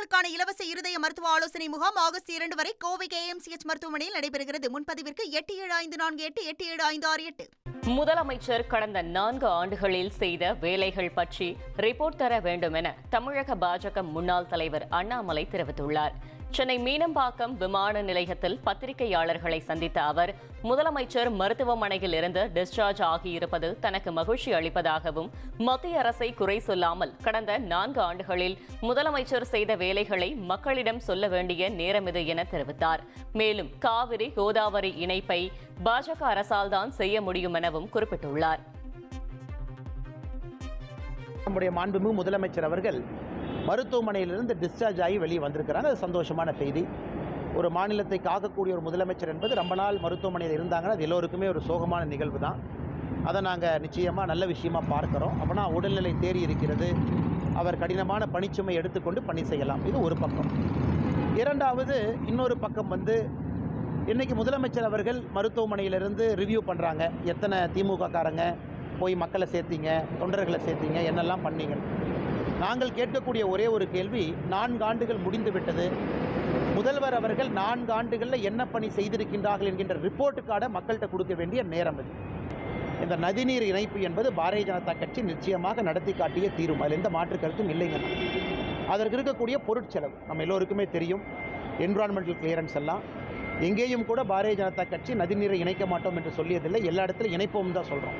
குழந்தைகளுக்கான இலவச இருதய மருத்துவ ஆலோசனை முகாம் ஆகஸ்ட் 2 வரை கோவை KMCH மருத்துவமனையில் நடைபெறுகிறது. முன்பதிவிற்கு 8754888756. முதலமைச்சர் கடந்த 4 ஆண்டுகளில் செய்த வேலைகள் பற்றி ரிப்போர்ட் தர வேண்டும் என தமிழக பாஜக முன்னாள் தலைவர் அண்ணாமலை தெரிவித்துள்ளார். சென்னை மீனம்பாக்கம் விமான நிலையத்தில் பத்திரிகையாளர்களை சந்தித்த அவர், முதலமைச்சர் மருத்துவமனையில் இருந்து டிஸ்சார்ஜ் ஆகியிருப்பது தனக்கு மகிழ்ச்சி அளிப்பதாகவும், மத்திய அரசை குறை சொல்லாமல் கடந்த 4 ஆண்டுகளில் முதலமைச்சர் செய்த வேலைகளை மக்களிடம் சொல்ல வேண்டிய நேரம் இது என தெரிவித்தார். மேலும் காவிரி கோதாவரி இணைப்பை பாஜக அரசால் தான் செய்ய முடியும் எனவும் குறிப்பிட்டுள்ளார். நம்முடைய மாண்புமிகு முதலமைச்சர் அவர்கள் மருத்துவமனையிலிருந்து டிஸ்சார்ஜ் ஆகி வெளியே வந்திருக்கிறாங்க. அது சந்தோஷமான செய்தி. ஒரு மாநிலத்தை காக்கக்கூடிய ஒரு முதலமைச்சர் என்பது ரொம்ப நாள் மருத்துவமனையில் இருந்தாங்கன்னா அது எல்லோருக்குமே ஒரு சோகமான நிகழ்வு தான். அதை நாங்கள் நிச்சயமாக நல்ல விஷயமாக பார்க்குறோம். அப்படின்னா உடல்நிலை தேறி இருக்கிறது, அவர் கடினமான பணிச்சுமை எடுத்துக்கொண்டு பணி செய்யலாம். இது ஒரு பக்கம். இரண்டாவது, இன்னொரு பக்கம் இன்றைக்கி முதலமைச்சர் அவர்கள் மருத்துவமனையிலிருந்து ரிவ்யூ பண்ணுறாங்க. எத்தனை திமுக காரங்க போய் மக்களை சேர்த்தீங்க, தொண்டர்களை சேர்த்தீங்க, என்னெல்லாம் பண்ணீங்க. நாங்கள் கேட்கக்கூடிய ஒரே ஒரு கேள்வி, 4 ஆண்டுகள் முடிந்து விட்டது. முதல்வர் அவர்கள் 4 ஆண்டுகளில் என்ன பணி செய்திருக்கின்றார்கள் என்கின்ற ரிப்போர்ட் கார்டை மக்கள்கிட்ட கொடுக்க வேண்டிய நேரம் இது. இந்த நதிநீர் இணைப்பு என்பது பாரதிய ஜனதா கட்சி நிச்சயமாக நடத்தி காட்டிய தீரும். அதில் எந்த மாற்று கருத்தும் இல்லைங்க. அதற்கு இருக்கக்கூடிய பொருட்செலவு நம்ம எல்லோருக்குமே தெரியும். என்விரான்மெண்டல் கிளியரன்ஸ் எல்லாம் எங்கேயும் கூட பாரதிய ஜனதா கட்சி நதிநீரை இணைக்க மாட்டோம் என்று சொல்லியதில்லை. எல்லா இடத்துலையும் இணைப்போம் தான் சொல்கிறோம்.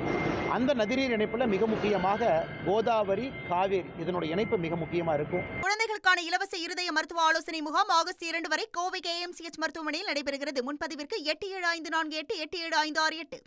அந்த நதிநீர் இணைப்பில் மிக முக்கியமாக கோதாவரி, காவேரி இதனுடைய இணைப்பு மிக முக்கியமாக இருக்கும். குழந்தைகளுக்கான இலவச இருதய மருத்துவ ஆலோசனை முகாம் ஆகஸ்ட் 2 வரை கோவை KMCH மருத்துவமனையில் நடைபெறுகிறது. முன்பதிவிற்கு 8754888756.